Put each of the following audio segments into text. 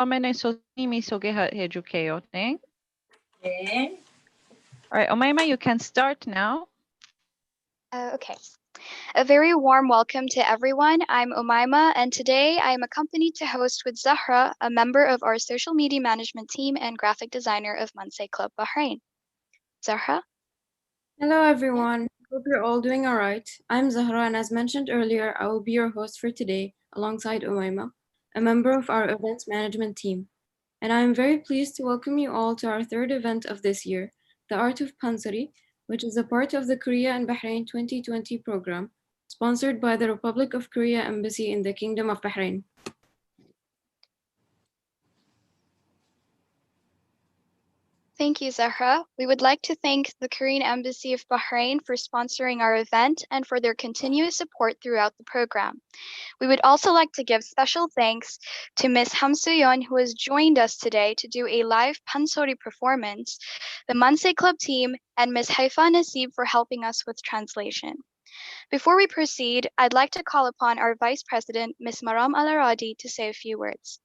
처음에는 소님이 소개해 줄게요. 네. 네. All right, Omaima, you can start now. Okay. A very warm welcome to everyone. I'm Omaima, and today I am accompanied to host with Zahra, a member of our social media management team and graphic designer of Mansay Club Bahrain. Zahra? Hello, everyone. Hope you're all doing all right. I'm Zahra, and as mentioned earlier, I will be your host for today alongside Umaima, a member of our events management team. And I am very pleased to welcome you all to our third event of this year, the Art of Pansori, which is a part of the Korea and Bahrain 2020 program, sponsored by the Republic of Korea Embassy in the Kingdom of Bahrain. Thank you, Zahra. We would like to thank the Korean Embassy of Bahrain for sponsoring our event and for their continuous support throughout the program. We would also like to give special thanks to Ms. Ham Soyeon, who has joined us today to do a live Pansorry performance, the Mansay Club team, and Ms. Haifa Nasib for helping us with translation. Before we proceed, I'd like to call upon our Vice President, Ms. Maram Al-Aradi, to say a few words.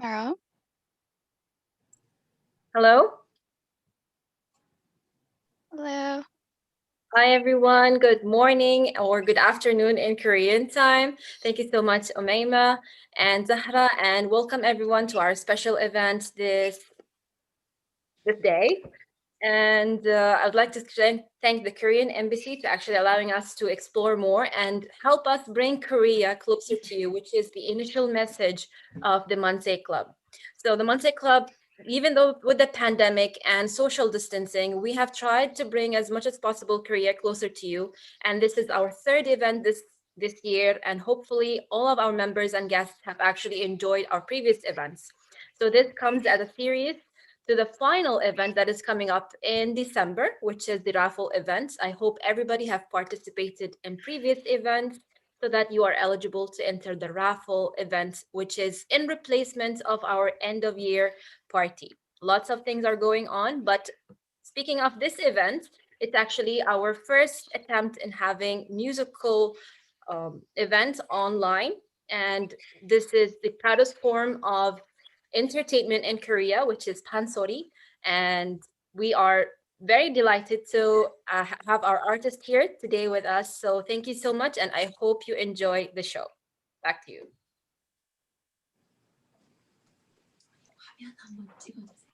Maram? Hello. Hello. Hi, everyone. Good morning or good afternoon in Korean time. Thank you so much, Omaima and Zahra, and welcome everyone to our special event this day. And I'd like to thank the Korean Embassy to actually allowing us to explore more and help us bring Korea closer to you, which is the initial message of the Mansay Club. So the Mansay Club, even though with the pandemic and social distancing, we have tried to bring as much as possible Korea closer to you. And this is our third event this year. And hopefully all of our members and guests have actually enjoyed our previous events. So this comes as a series to the final event that is coming up in December, which is the raffle event. I hope everybody have participated in previous events so that you are eligible to enter the raffle event, which is in replacement of our end of year party. Lots of things are going on, but speaking of this event, it's actually our first attempt in having musical event online. And this is the proudest form of entertainment in Korea, which is Pansorry. And we are very delighted to have our artist here today with us. So thank you so much. And I hope you enjoy the show. Back to you.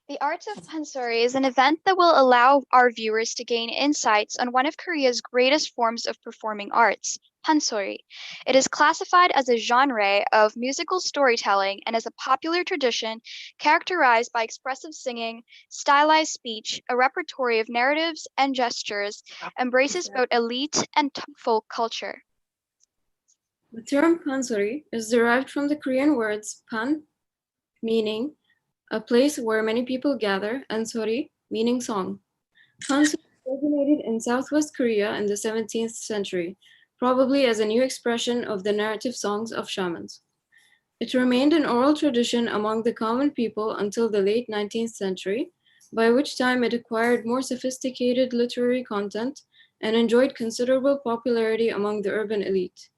The Art of Pansori is an event that will allow our viewers to gain insights on one of Korea's greatest forms of performing arts, Pansorry. It is classified as a genre of musical storytelling and is a popular tradition characterized by expressive singing, stylized speech, a repertoire of narratives and gestures, embraces both elite and folk culture. The term Pansorry is derived from the Korean words pan, meaning a place where many people gather, and sori, meaning song. Pansorry originated in southwest Korea in the 17th century, probably as a new expression of the narrative songs of shamans. It remained an oral tradition among the common people until the late 19th century, by which time it acquired more sophisticated literary content and enjoyed considerable popularity among the urban elite.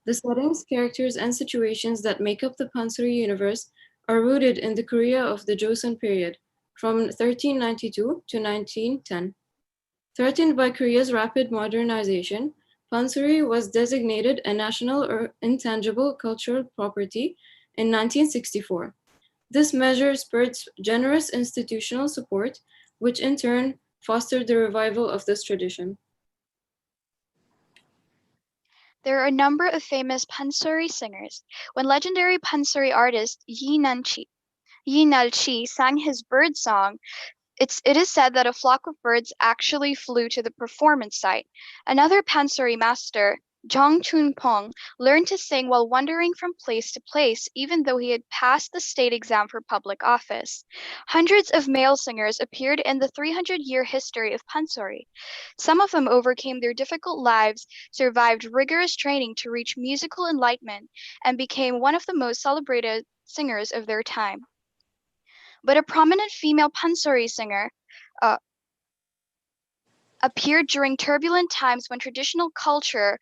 The settings, characters, and situations that make up the Pansorry universe are rooted in the Korea of the Joseon period, from 1392 to 1910. Threatened by Korea's rapid modernization, Pansorry was designated a national or intangible cultural property in 1964. This measure spurred generous institutional support, which in turn fostered the revival of this tradition. There are a number of famous Pansorry singers. When legendary Pansorry artist Yi Nal-chi sang his bird song, it is said that a flock of birds actually flew to the performance site. Another Pansorry master, Jung Chun-pong, learned to sing while wandering from place to place, even though he had passed the state exam for public office. Hundreds of male singers appeared in the 300-year history of Pansorry. Some of them overcame their difficult lives, survived rigorous training to reach musical enlightenment, and became one of the most celebrated singers of their time. But a prominent female Pansorry singer, appeared during turbulent times when traditional culture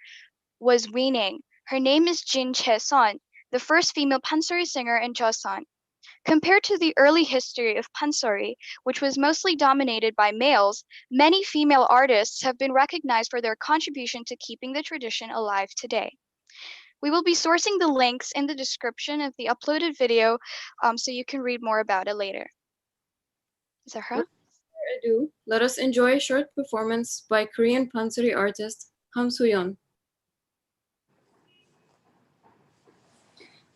was waning. Her name is Jin Chae-sun, the first female Pansorry singer in Joseon. Compared to the early history of Pansorry, which was mostly dominated by males, many female artists have been recognized for their contribution to keeping the tradition alive today. We will be sourcing the links in the description of the uploaded video so you can read more about it later. Zahra? Without further ado, let us enjoy a short performance by Korean Pansorry artist Ham Soyeon.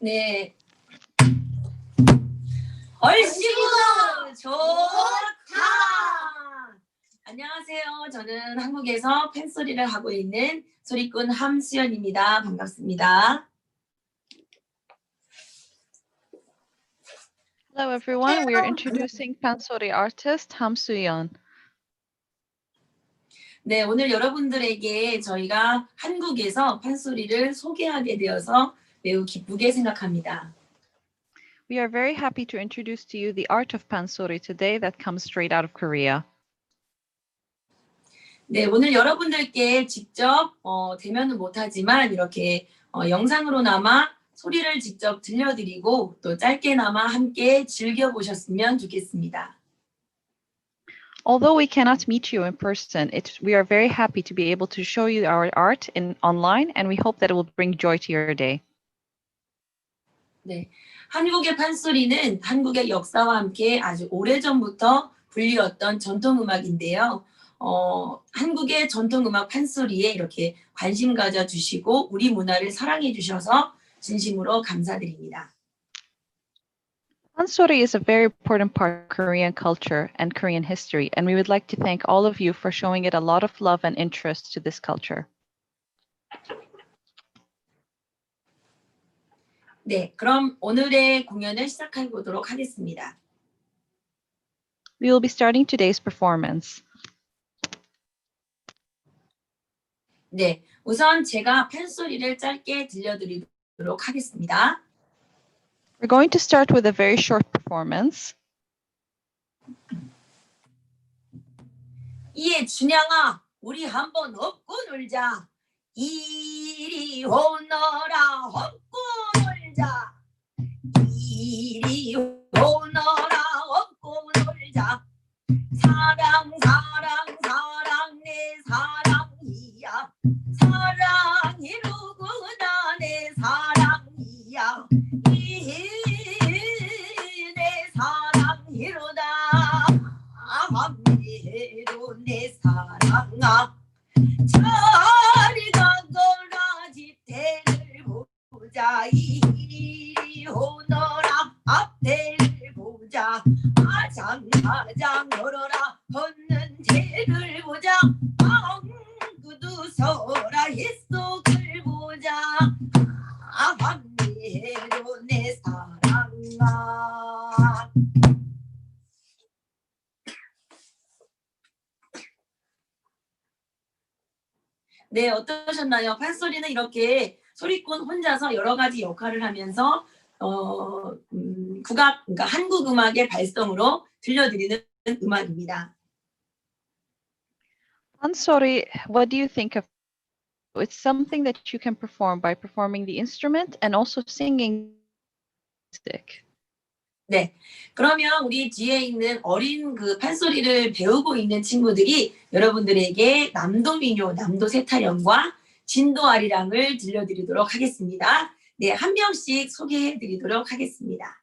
네. 얼씨구 좋다. 안녕하세요. 저는 한국에서 팬소리를 하고 있는 소리꾼 함수연입니다. 반갑습니다. Hello everyone, we are introducing Pansorry artist Ham Soyeon. 네, 오늘 여러분들에게 저희가 한국에서 판소리를 소개하게 되어서 매우 기쁘게 생각합니다. We are very happy to introduce to you the Art of Pansori today that comes straight out of Korea. 네, 오늘 여러분들께 직접 대면은 못하지만 이렇게 영상으로나마 소리를 직접 들려드리고 또 짧게나마 함께 즐겨보셨으면 좋겠습니다. Although we cannot meet you in person, we are very happy to be able to show you our art online, and we hope that it will bring joy to your day. 네, 한국의 판소리는 한국의 역사와 함께 아주 오래전부터 불리웠던 전통음악인데요. 한국의 전통음악 판소리에 이렇게 관심 가져주시고 우리 문화를 사랑해 주셔서 진심으로 감사드립니다. Pansorry is a very important part of Korean culture and Korean history, and we would like to thank all of you for showing it a lot of love and interest to this culture. 네, 그럼 오늘의 공연을 시작해 보도록 하겠습니다. We will be starting today's performance. 네, 우선 제가 판소리를 짧게 들려드리도록 하겠습니다. We're going to start with a very short performance. 이에 준양아, 우리 한번 업고 놀자. 이리 오너라, 업고 놀자. 이리 오너라, 업고 놀자. 사랑, 사랑, 사랑, 내 사랑이야. 사랑이 누구나 내 사랑이야. 내 사랑이로다. 함미로 내 사랑아. 저리 가거라 집대를 보자. 이리 오너라 앞대를 보자. 아장아장 걸어라 걷는 쟤를 보자. 방구두 서라 옛속을 보자. 함미로 내 사랑아. 네, 어떠셨나요? 판소리는 이렇게 소리꾼 혼자서 여러 가지 역할을 하면서 그러니까 한국 음악의 발성으로 들려드리는 음악입니다. Pansorry, what do you think of? It's something that you can perform by performing the instrument and also singing music. 네, 그러면 우리 뒤에 있는 어린 그 판소리를 배우고 있는 친구들이 여러분들에게 남도 민요, 남도 세타령과 진도 아리랑을 들려드리도록 하겠습니다. 네, 한 명씩 소개해드리도록 하겠습니다.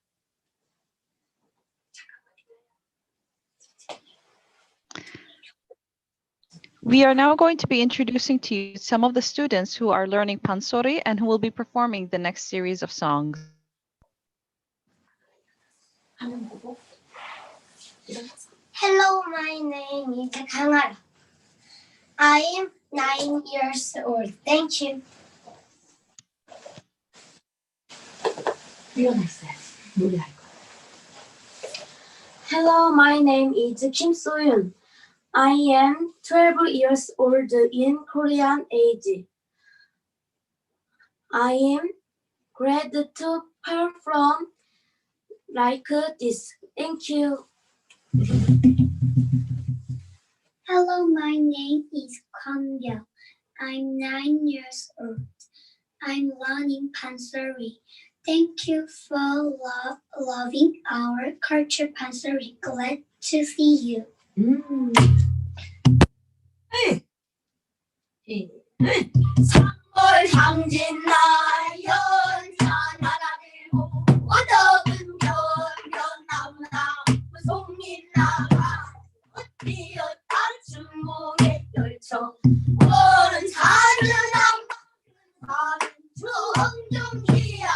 We are now going to be introducing to you some of the students who are learning Pansorry and who will be performing the next series of songs. Hello, my name is Kangara. I am 9 years old. Thank you. Hello, my name is Kim Soyeon. I am 12 years old in Korean age. I am glad to perform like this. Thank you. Hello, my name is Kwangbyung. I'm 9 years old. I'm learning Pansorry. Thank you for loving our culture, Pansorry. Glad to see you. 삼월 상진날 연산 하나 들고 어덕은 변변나무나 송이 나가 어디었다 춘목에 열쳐 오른 산은 사는 중중희양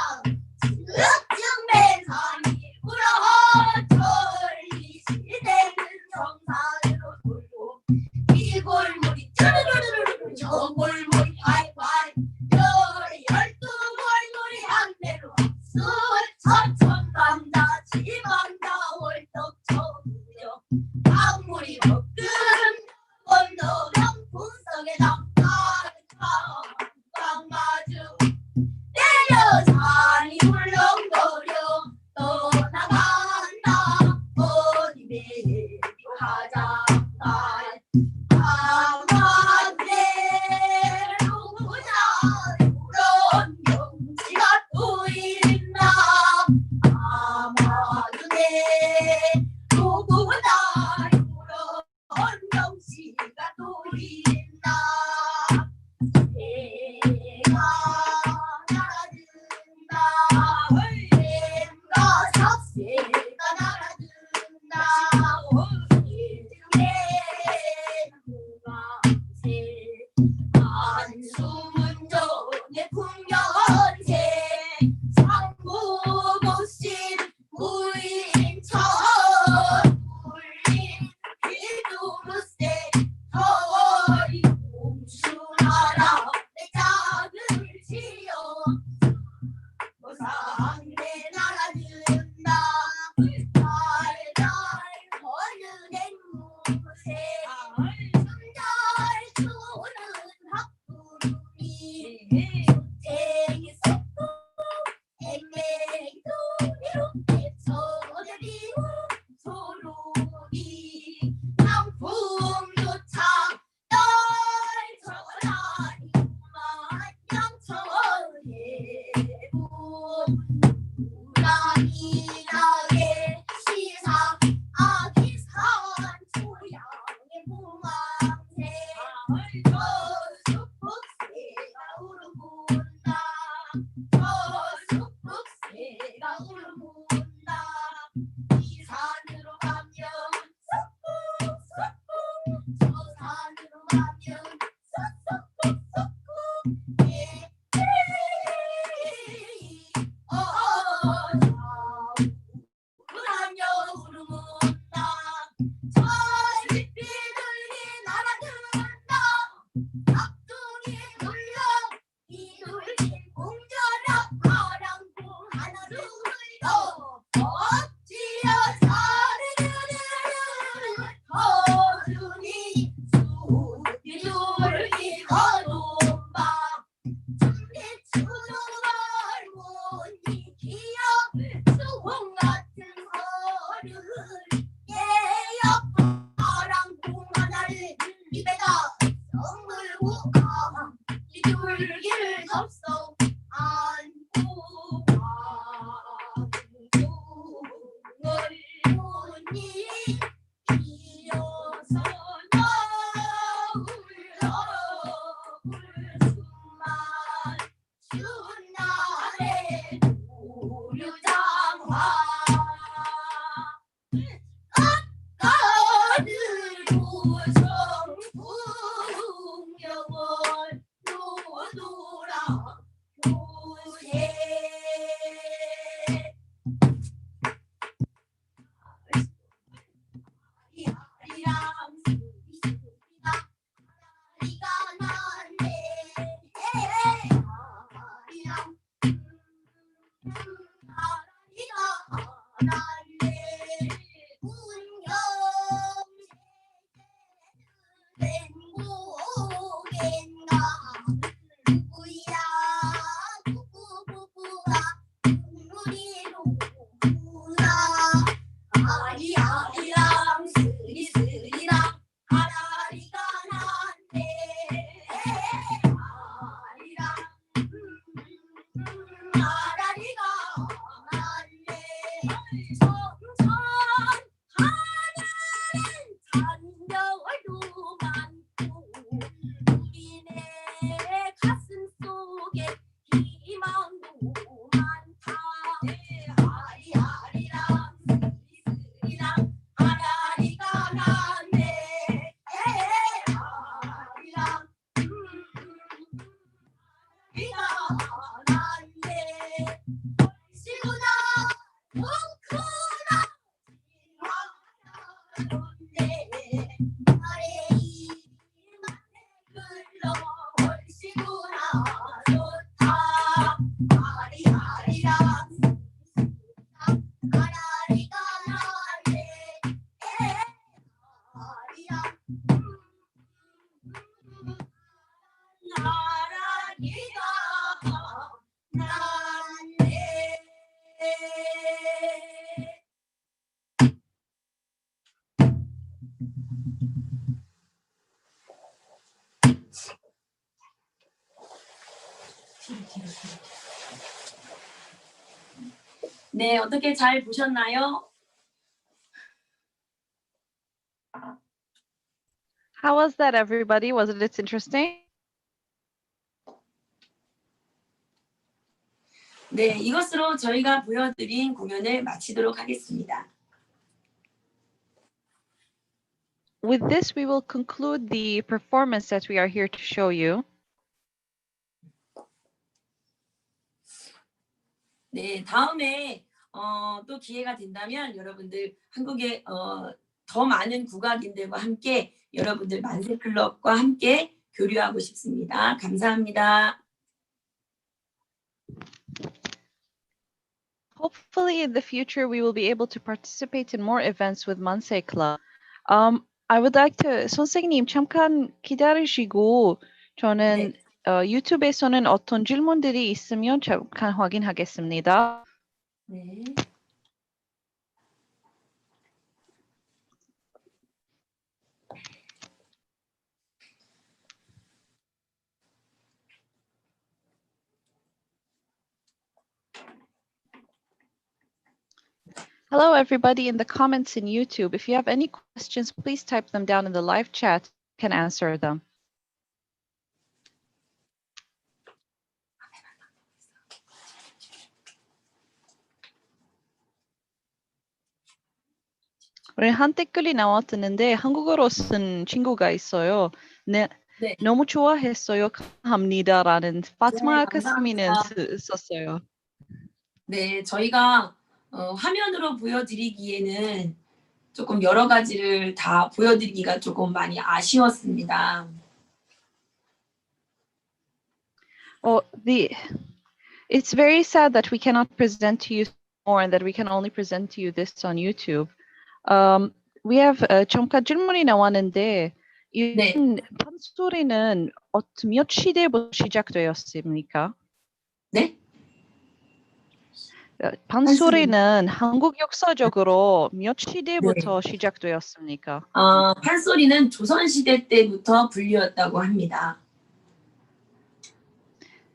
흑증맨산이 울어철이 시대는 정산으로 돌고 이 골물이 쭈르르르르 저 골물이 아이고아이 열이 12골물이 한 대로 수천천 감자 지만다 월떡 쳐두려 강물이 먹금 건너면 분석에 담가득한 강마주 내려산이 울렁거려 떠나간다 어디 배려하자 강마대로 보자 그런 경치가 또 있나 아마도 내 누구보다 그런 경치가 또 있나 해가 날아든다 뱀과 삭새가 날아든다 한숨은 전에 풍년새 상부고신 무인천 울린 귀두르새 털이 공수나라 내 짝을 지어 상대 날아든다 달달 거는 앵무새 춤잘 추는 학부름이 쟁이 섞고 앵맹이 이렇게 쳐내리고 소름이 양풍조차 떨쳐라니구만 양천해부 우라미나게 시사 아기산 초양의 무망새 저숙북새가 울어본다 저숙북새가 울어본다 이 산으로 가면 쑥쑥쑥쑥 저 산으로 가면 쑥쑥쑥쑥 우라며 울어본다 저 잎비들이 날아든다 앞둥이 눌러 이둘린 공전락 파랑고 하나 둘러 어찌여 사르르르 거두니 수비둘이 거둠바 춤대추를 못 이기여 수홍 같은 허를 예여 파랑고 하나를 입에다 썩물고 가 이둘기를 접속 안고 얼굴이 이어서 너울 숨만 쉬운 날에 우류장화 아까들고 성풍여월 노돌아 요새 아리랑 수비수비가 아리가 난데 아리랑 아리가 난데 운영 된 고겐가 누구야 네, 어떻게 잘 보셨나요? How was that, everybody? Was it interesting? 네, 이것으로 저희가 보여드린 공연을 마치도록 하겠습니다. With this, we will conclude the performance that we are here to show you. 네, 다음에 또 기회가 된다면 여러분들 한국의 더 많은 국악인들과 함께 여러분들 만세클럽과 함께 교류하고 싶습니다. 감사합니다. Hopefully, in the future, we will be able to participate in more events with Mansei Club. I would like to, 선생님 잠깐 기다리시고 저는 유튜브에서는 어떤 질문들이 있으면 잠깐 확인하겠습니다. 네. Hello, everybody in the comments in YouTube. If you have any questions, please type them down in the live chat. I can answer them. 우리 한 댓글이 나왔는데 한국어로 쓴 친구가 있어요. 네, 네. 너무 좋아했어요. 감사합니다라는 파티마 감사합니다. 카스미는 썼어요. 네, 저희가 화면으로 보여드리기에는 조금 여러 가지를 다 보여드리기가 조금 많이 아쉬웠습니다. It's very sad that we cannot present to you more and that we can only present to you this on YouTube. We have 잠깐 질문이 나왔는데 이 판소리는 몇 시대부터 시작되었습니까? 네? 판소리는 한국 역사적으로 몇 시대부터 시작되었습니까? 판소리는 조선시대 때부터 불리웠다고 합니다.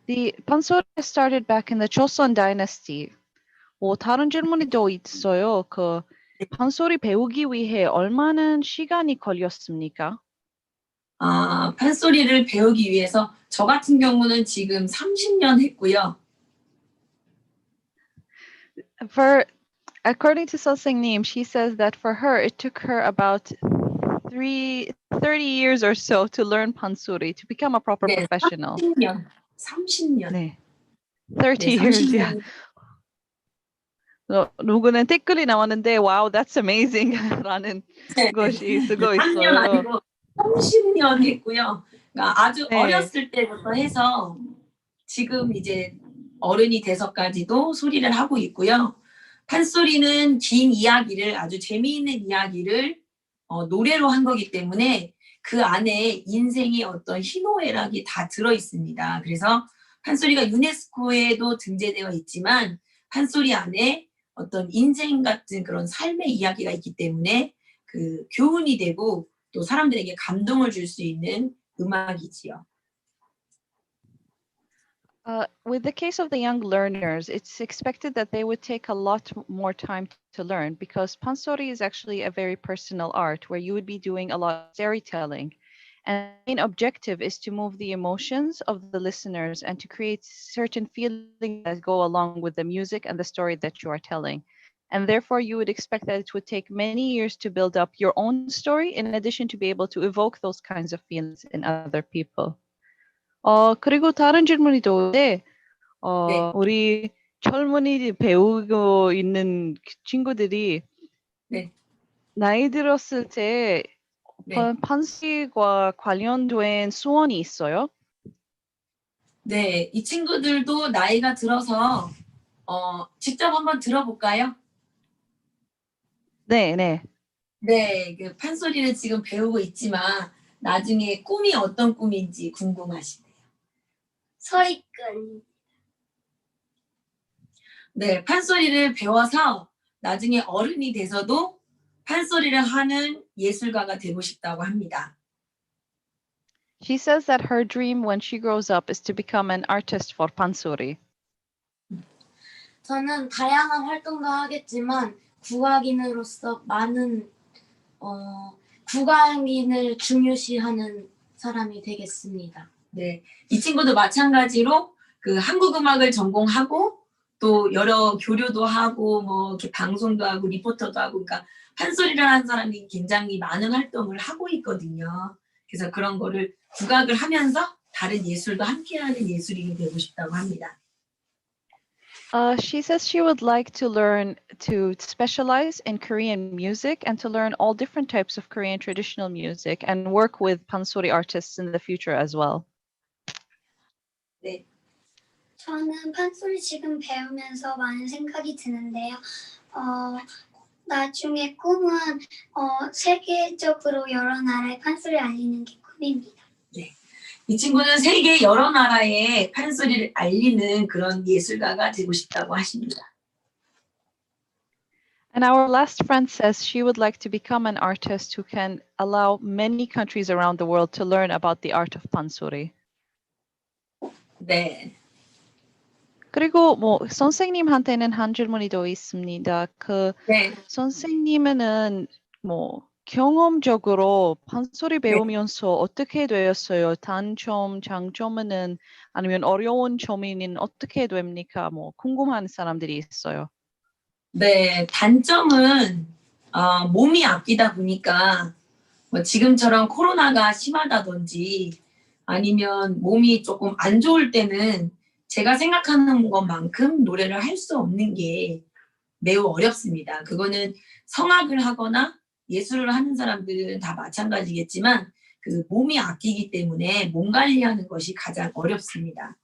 The Pansorry started back in the Joseon Dynasty. 다른 질문이 더 있어요. 판소리 배우기 위해 얼마나 시간이 걸렸습니까? 판소리를 배우기 위해서 저 같은 경우는 지금 30년 했고요. According to 선생님, she says that for her it took her about 30 years or so to learn Pansori, to become a proper professional. 30년. 네. 30 years. Yeah. 누구는 댓글이 나왔는데 wow, that's amazing 라는 것이 쓰고 있어요. 3년 아니고 30년 했고요. 그러니까 아주 어렸을 때부터 해서 지금 이제 어른이 돼서까지도 소리를 하고 있고요. 판소리는 긴 이야기를, 아주 재미있는 이야기를 노래로 한 거기 때문에 그 안에 인생의 어떤 희노애락이 다 들어있습니다. 그래서 판소리가 유네스코에도 등재되어 있지만 판소리 안에 어떤 인생 같은 그런 삶의 이야기가 있기 때문에 그 교훈이 되고 또 사람들에게 감동을 줄 수 있는 음악이지요. With the case of the young learners, it's expected that they would take a lot more time to learn because Pansori is actually a very personal art where you would be doing a lot of storytelling. And the main objective is to move the emotions of the listeners and to create certain feelings that go along with the music and the story that you are telling. And therefore, you would expect that it would take many years to build up your own story in addition to be able to evoke those kinds of feelings in other people. 그리고 다른 질문이 또 있는데, 우리 젊은이 배우고 있는 친구들이 나이 들었을 때 판소리와 관련된 소원이 있어요? 네, 이 친구들도 나이가 들어서 직접 한번 들어볼까요? 네. 네, 그 판소리를 지금 배우고 있지만 나중에 꿈이 어떤 꿈인지 궁금하시네요. 소리꾼. 네, 판소리를 배워서 나중에 어른이 돼서도 판소리를 하는 예술가가 되고 싶다고 합니다. She says that her dream when she grows up is to become an artist for Pansorry. 저는 다양한 활동도 하겠지만 국악인으로서 많은 국악인을 중요시하는 사람이 되겠습니다. 네, 이 친구도 마찬가지로 그 한국 음악을 전공하고 또 여러 교류도 하고 뭐 이렇게 방송도 하고 리포터도 하고 그러니까 판소리라는 사람이 굉장히 많은 활동을 하고 있거든요. 그래서 그런 거를 국악을 하면서 다른 예술도 함께하는 예술인이 되고 싶다고 합니다. She says she would like to learn to specialize in Korean music and to learn all different types of Korean traditional music and work with Pansorry artists in the future as well. 네. 저는 판소리 지금 배우면서 많은 생각이 드는데요. 나중에 꿈은 세계적으로 여러 나라의 판소리를 알리는 게 꿈입니다. 네. 이 친구는 세계 여러 나라의 판소리를 알리는 그런 예술가가 되고 싶다고 하십니다. And our last friend says she would like to become an artist who can allow many countries around the world to learn about the art of Pansorry. 네. 그리고 뭐 선생님한테는 한 질문이 더 있습니다. 네. 선생님은 뭐 경험적으로 판소리 배우면서 어떻게 되었어요? 단점, 장점은 아니면 어려운 점은 어떻게 됩니까? 뭐 궁금한 사람들이 있어요. 네, 단점은 몸이 아끼다 보니까 뭐 지금처럼 코로나가 심하다든지 아니면 몸이 조금 안 좋을 때는 제가 생각하는 것만큼 노래를 할 수 없는 게 매우 어렵습니다. 그거는 성악을 하거나 예술을 하는 사람들은 다 마찬가지겠지만 그 몸이 아끼기 때문에 몸 관리하는 것이 가장 어렵습니다.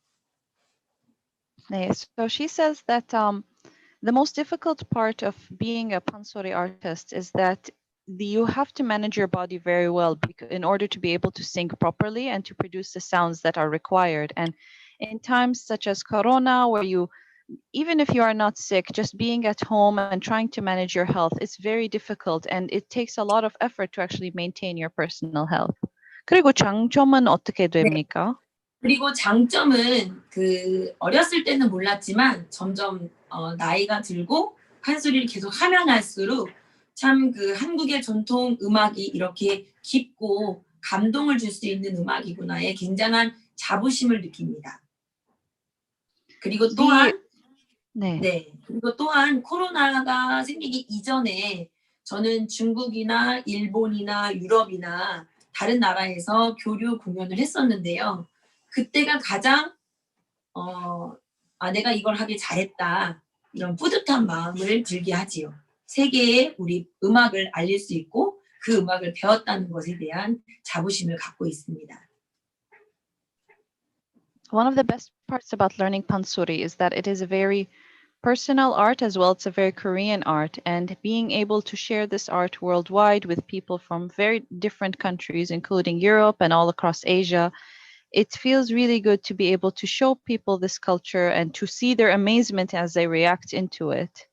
네, so she says that the most difficult part of being a Pansorry artist is that you have to manage your body very well in order to be able to sing properly and to produce the sounds that are required. And in times such as Corona, where even if you are not sick, just being at home and trying to manage your health, it's very difficult and it takes a lot of effort to actually maintain your personal health. 그리고 장점은 어떻게 됩니까? 그리고 장점은 그 어렸을 때는 몰랐지만 점점 나이가 들고 판소리를 계속 하면 할수록 참 그 한국의 전통 음악이 이렇게 깊고 감동을 줄 수 있는 음악이구나에 굉장한 자부심을 느낍니다. 그리고 또한 그리고 또한 코로나가 생기기 이전에 저는 중국이나 일본이나 유럽이나 다른 나라에서 교류 공연을 했었는데요. 그때가 가장 내가 이걸 하길 잘했다 이런 뿌듯한 마음을 들게 하지요. 세계에 우리 음악을 알릴 수 있고 그 음악을 배웠다는 것에 대한 자부심을 갖고 있습니다. One of the best parts about learning Pansorry is that it is a very personal art as well. It's a very Korean art, and being able to share this art worldwide with people from very different countries, including Europe and all across Asia, it feels really good to be able to show people this culture and to see their amazement as they react into it.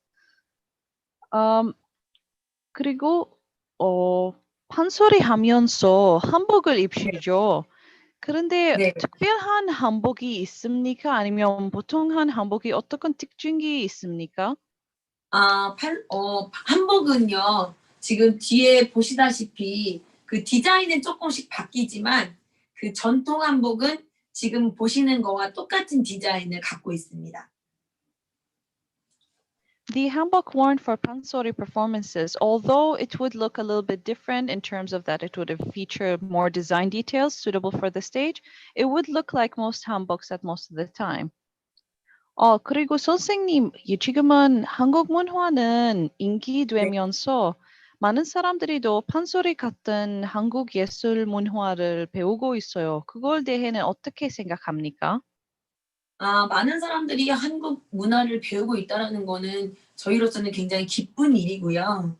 그리고 판소리 하면서 한복을 입시죠. 그런데 특별한 한복이 있습니까? 아니면 보통 한 한복이 어떤 특징이 있습니까? 한복은요. 지금 뒤에 보시다시피 그 디자인은 조금씩 바뀌지만 그 전통 한복은 지금 보시는 거와 똑같은 디자인을 갖고 있습니다. The hanbok worn for Pansorry performances, although it would look a little bit different in terms of that it would feature more design details suitable for the stage, it would look like most hanboks at most of the time. 그리고 선생님, 지금은 한국 문화는 인기되면서 많은 사람들이 또 판소리 같은 한국 예술 문화를 배우고 있어요. 그걸 대해는 어떻게 생각합니까? 많은 사람들이 한국 문화를 배우고 있다는 거는 저희로서는 굉장히 기쁜 일이고요.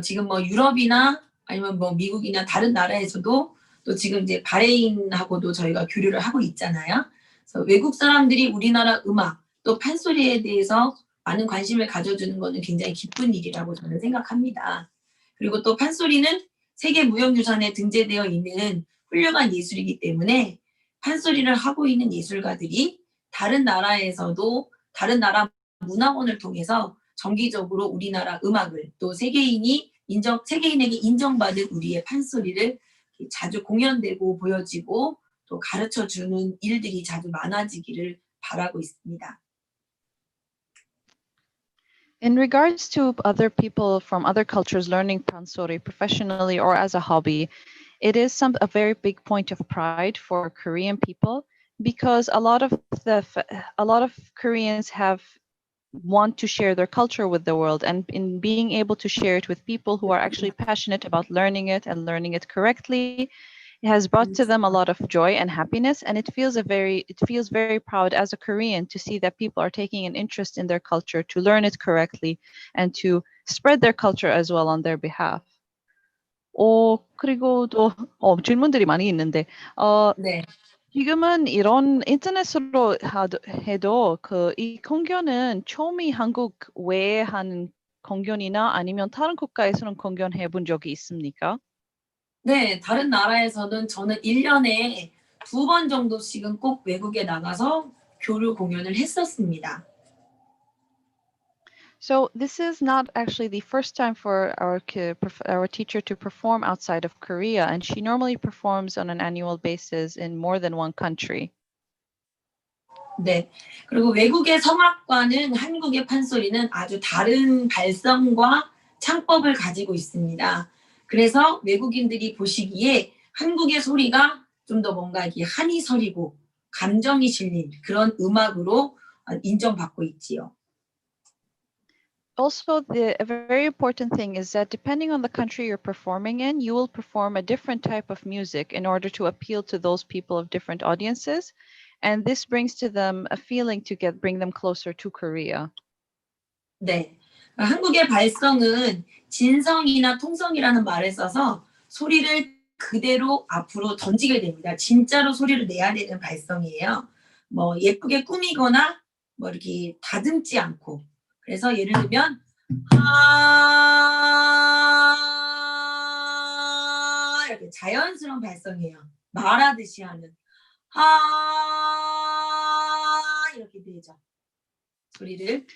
지금 뭐 유럽이나 아니면 뭐 미국이나 다른 나라에서도 또 지금 이제 바레인하고도 저희가 교류를 하고 있잖아요. 그래서 외국 사람들이 우리나라 음악 또 판소리에 대해서 많은 관심을 가져주는 거는 굉장히 기쁜 일이라고 저는 생각합니다. 그리고 또 판소리는 세계 무형유산에 등재되어 있는 훌륭한 예술이기 때문에 판소리를 하고 있는 예술가들이 다른 나라에서도 다른 나라 문화원을 통해서 정기적으로 우리나라 음악을 또 세계인에게 인정받은 우리의 판소리를 자주 공연되고 보여지고 또 가르쳐주는 일들이 자주 많아지기를 바라고 있습니다. In regards to other people from other cultures learning Pansorry professionally or as a hobby, it is a very big point of pride for Korean people because a lot of Koreans want to share their culture with the world, and in being able to share it with people who are actually passionate about learning it and learning it correctly, it has brought to them a lot of joy and happiness, and it feels very proud as a Korean to see that people are taking an interest in their culture to learn it correctly and to spread their culture as well on their behalf. 그리고 또 질문들이 많이 있는데 네. 지금은 이런 인터넷으로 해도 이 공연은 처음이 한국 외에 하는 공연이나 아니면 다른 국가에서는 공연해 본 적이 있습니까? 네, 다른 나라에서는 저는 1년에 2번 정도씩은 꼭 외국에 나가서 교류 공연을 했었습니다. So this is not actually the first time for our teacher to perform outside of Korea, and she normally performs on an annual basis in more than one country. 네, 그리고 외국의 성악과는 한국의 판소리는 아주 다른 발성과 창법을 가지고 있습니다. 그래서 외국인들이 보시기에 한국의 소리가 좀 더 뭔가 이렇게 한이 서리고 감정이 실린 그런 음악으로 인정받고 있지요. Also, a very important thing is that depending on the country you're performing in, you will perform a different type of music in order to appeal to those people of different audiences. And this brings to them a feeling to bring them closer to Korea. 네, 한국의 발성은 진성이나 통성이라는 말을 써서 소리를 그대로 앞으로 던지게 됩니다. 진짜로 소리를 내야 되는 발성이에요. 뭐 예쁘게 꾸미거나 뭐 이렇게 다듬지 않고. 그래서 예를 들면 이렇게 자연스러운 발성이에요. 말하듯이 하는 이렇게 되죠. 소리를.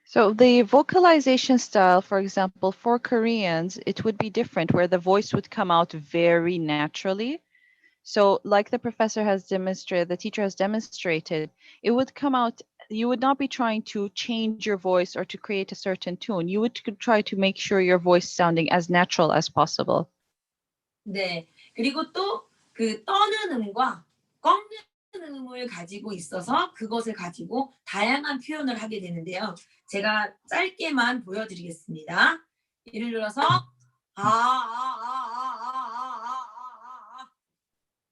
So the vocalization style, for example, for Koreans, it would be different where the voice would come out very naturally. So like the teacher has demonstrated, it would come out, you would not be trying to change your voice or to create a certain tune. You would try to make sure your voice sounding as natural as possible. 네, 그리고 또 그 떠는 음과 꺾는 음을 가지고 있어서 그것을 가지고 다양한 표현을 하게 되는데요. 제가 짧게만 보여드리겠습니다. 예를 들어서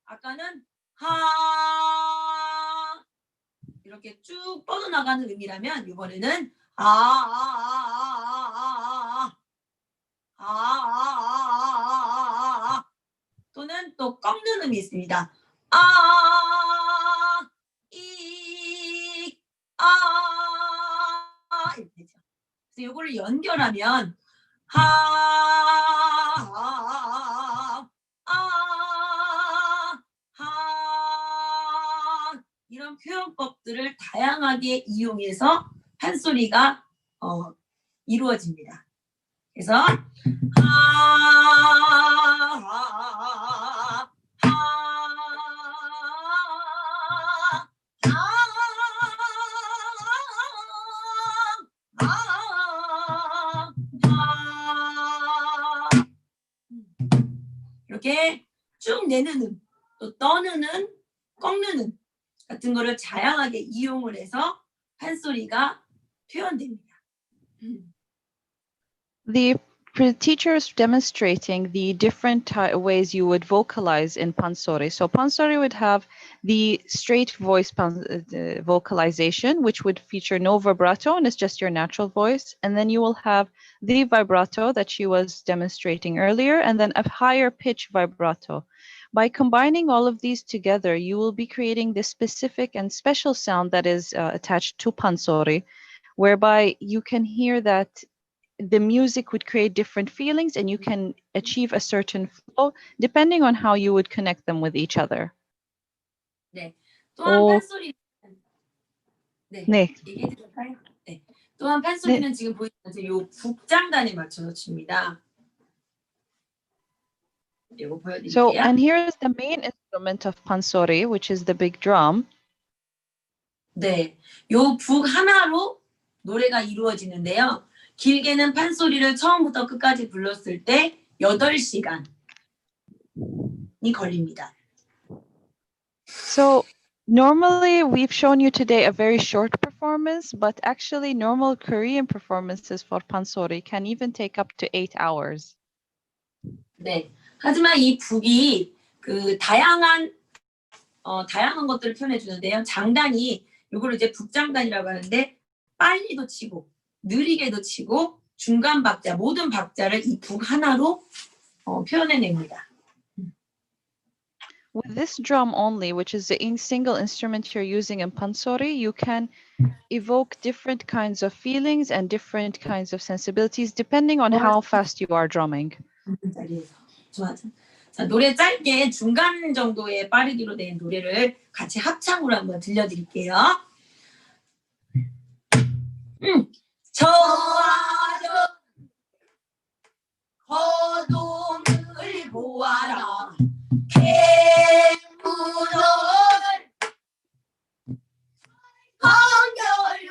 아까는 이렇게 쭉 뻗어나가는 음이라면 이번에는 또는 또 꺾는 음이 있습니다. 이렇게 되죠. 그래서 이거를 연결하면 이런 표현법들을 다양하게 이용해서 판소리가 이루어집니다. 그래서 이렇게 쭉 내는 음, 또 떠는 음, 꺾는 음 같은 거를 다양하게 이용을 해서 판소리가 표현됩니다. The teacher is demonstrating the different ways you would vocalize in Pansorry. So Pansorry would have the straight voice vocalization, which would feature no vibrato and it's just your natural voice. And then you will have the vibrato that she was demonstrating earlier, and then a higher pitch vibrato. By combining all of these together, you will be creating this specific and special sound that is attached to Pansorry, whereby you can hear that the music would create different feelings and you can achieve a certain flow depending on how you would connect them with each other. 네. 또한 오. 판소리 네. 네. 얘기해 드릴까요? 네. 또한 판소리는 지금 보이는 요 북장단에 맞춰서 칩니다. 이거 보여드릴게요. So, and here is the main instrument of Pansorry, which is the big drum. 네, 요 북 하나로 노래가 이루어지는데요. 길게는 판소리를 처음부터 끝까지 불렀을 때 8시간이 걸립니다. So, normally we've shown you today a very short performance, but actually normal Korean performances for Pansorry can even take up to 8 hours. 네, 하지만 이 북이 그 다양한 것들을 표현해 주는데요. 장단이 요거를 이제 북장단이라고 하는데 빨리도 치고 느리게도 치고 중간 박자 모든 박자를 이 북 하나로 표현해냅니다. With this drum only, which is the single instrument you're using in Pansorry, you can evoke different kinds of feelings and different kinds of sensibilities depending on how fast you are drumming. 좋아. 자, 노래 짧게 중간 정도의 빠르기로 된 노래를 같이 합창으로 한번 들려드릴게요. 저하던 거동을 보아라 개무던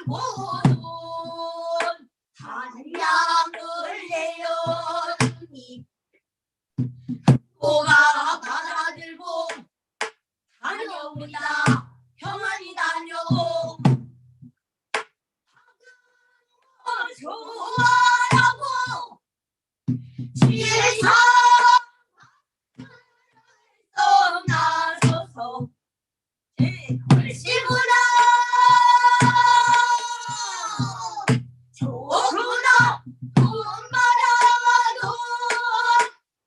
강렬고돈 한량을 내려주니 고가 받아들고 다녀오리다 평안히 다녀오 좋아라고 지상 떠나서서 얼씨구나 좋구나 돈 말아도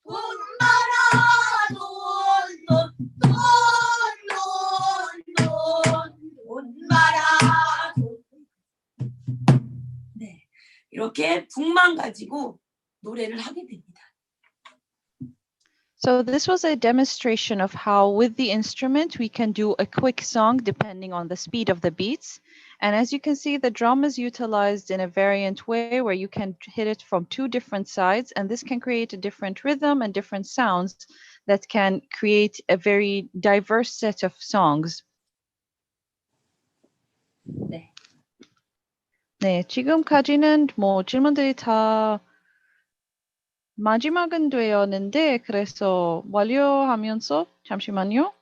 돈 말아도 돈 말아도 네, 이렇게 북만 가지고 노래를 하게 됩니다. So this was a demonstration of how with the instrument we can do a quick song depending on the speed of the beats. And as you can see, the drum is utilized in a variant way where you can hit it from 2 different sides, and this can create a different rhythm and different sounds that can create a very diverse set of songs. 네. 네, 지금까지는 뭐 질문들이 다 마지막은 되었는데 그래서 완료하면서 잠시만요.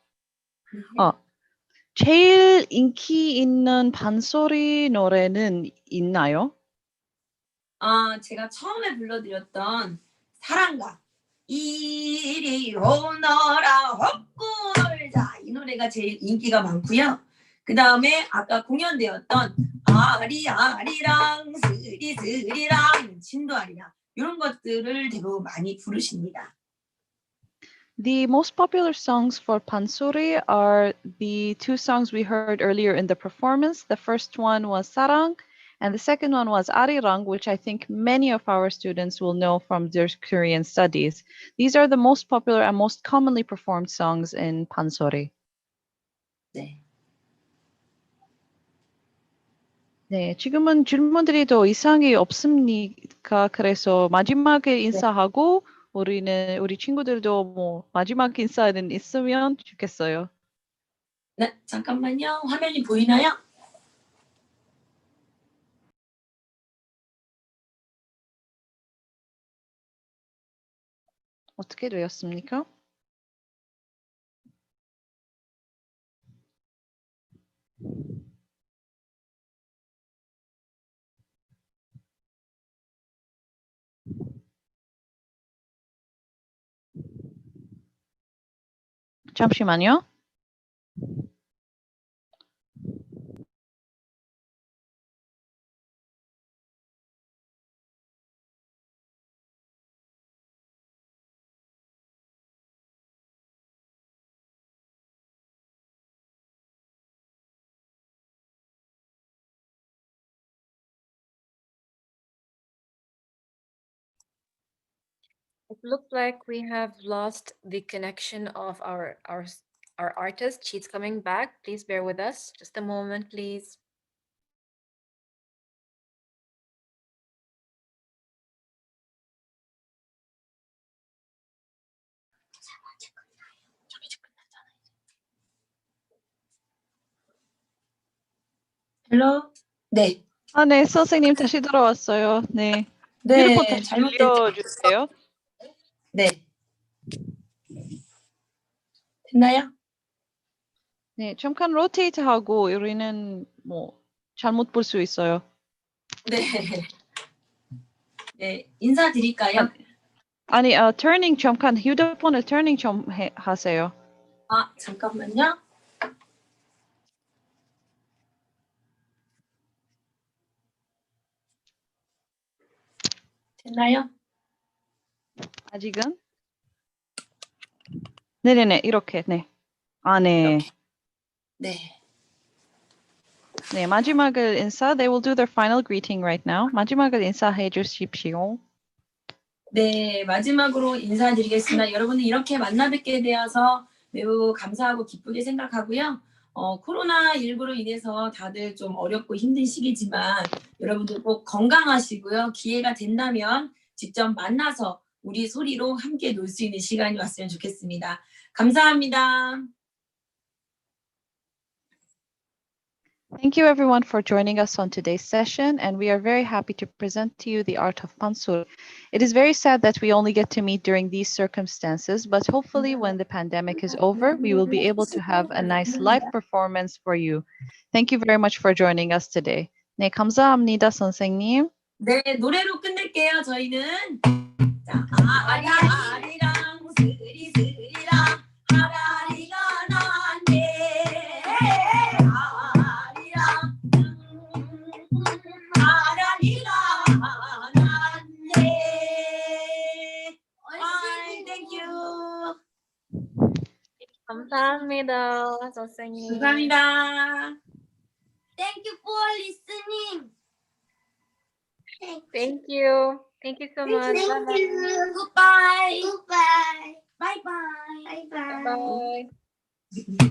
제일 인기 있는 판소리 노래는 있나요? 제가 처음에 불러드렸던 사랑가 이리 오너라 헛구 놀자 이 노래가 제일 인기가 많고요. 그 다음에 아까 공연되었던 아리아리랑 스리스리랑 진도아리랑 이런 것들을 대부분 많이 부르십니다. The most popular songs for Pansorry are the 2 songs we heard earlier in the performance. The first one was Sarang, and the second one was Arirang, which I think many of our students will know from their Korean studies. These are the most popular and most commonly performed songs in Pansorry. 네. 네, 지금은 질문들이 더 이상이 없습니까? 그래서 마지막에 인사하고 우리 친구들도 뭐 마지막 인사는 있으면 좋겠어요. 네, 잠깐만요. 화면이 보이나요? 어떻게 되었습니까? 잠시만요. It looks like we have lost the connection of our artist. She's coming back. Please bear with us. Just a moment, please. 헬로? 네. 아, 네, 선생님 다시 들어왔어요. 네. 네, 휴대폰 다시 잘못됐죠. 빌려주세요. 네. 됐나요? 네, 잠깐 로테이트하고 우리는 뭐 잘못 볼 수 있어요. 네. 네, 인사드릴까요? 아니, 터닝 잠깐 휴대폰을 터닝 좀 하세요. 아, 잠깐만요. 됐나요? 아직은? 네네네, 이렇게, 네. 아, 네. 이렇게. 네. 네, 마지막을 인사. They will do their final greeting right now. 마지막을 인사해 주십시오. 네, 마지막으로 인사드리겠습니다. 여러분들 이렇게 만나 뵙게 되어서 매우 감사하고 기쁘게 생각하고요. 코로나19로 인해서 다들 좀 어렵고 힘든 시기지만 여러분들 꼭 건강하시고요. 기회가 된다면 직접 만나서 우리 소리로 함께 놀 수 있는 시간이 왔으면 좋겠습니다. 감사합니다. Thank you everyone for joining us on today's session, and we are very happy to present to you the Art of Pansori. It is very sad that we only get to meet during these circumstances, but hopefully when the pandemic is over, we will be able to have a nice live performance for you. Thank you very much for joining us today. 네, 감사합니다, 선생님. 네, 노래로 끝낼게요. 저희는 자, 아리랑 스리랑 하라리가 난데 아리랑 하라리가 난데. Bye, thank you. 감사합니다, 선생님. 감사합니다. Thank you for listening. Thank you. Thank you so much. Thank Bye-bye. you. Goodbye. Goodbye. Bye bye. Bye bye. Bye-bye.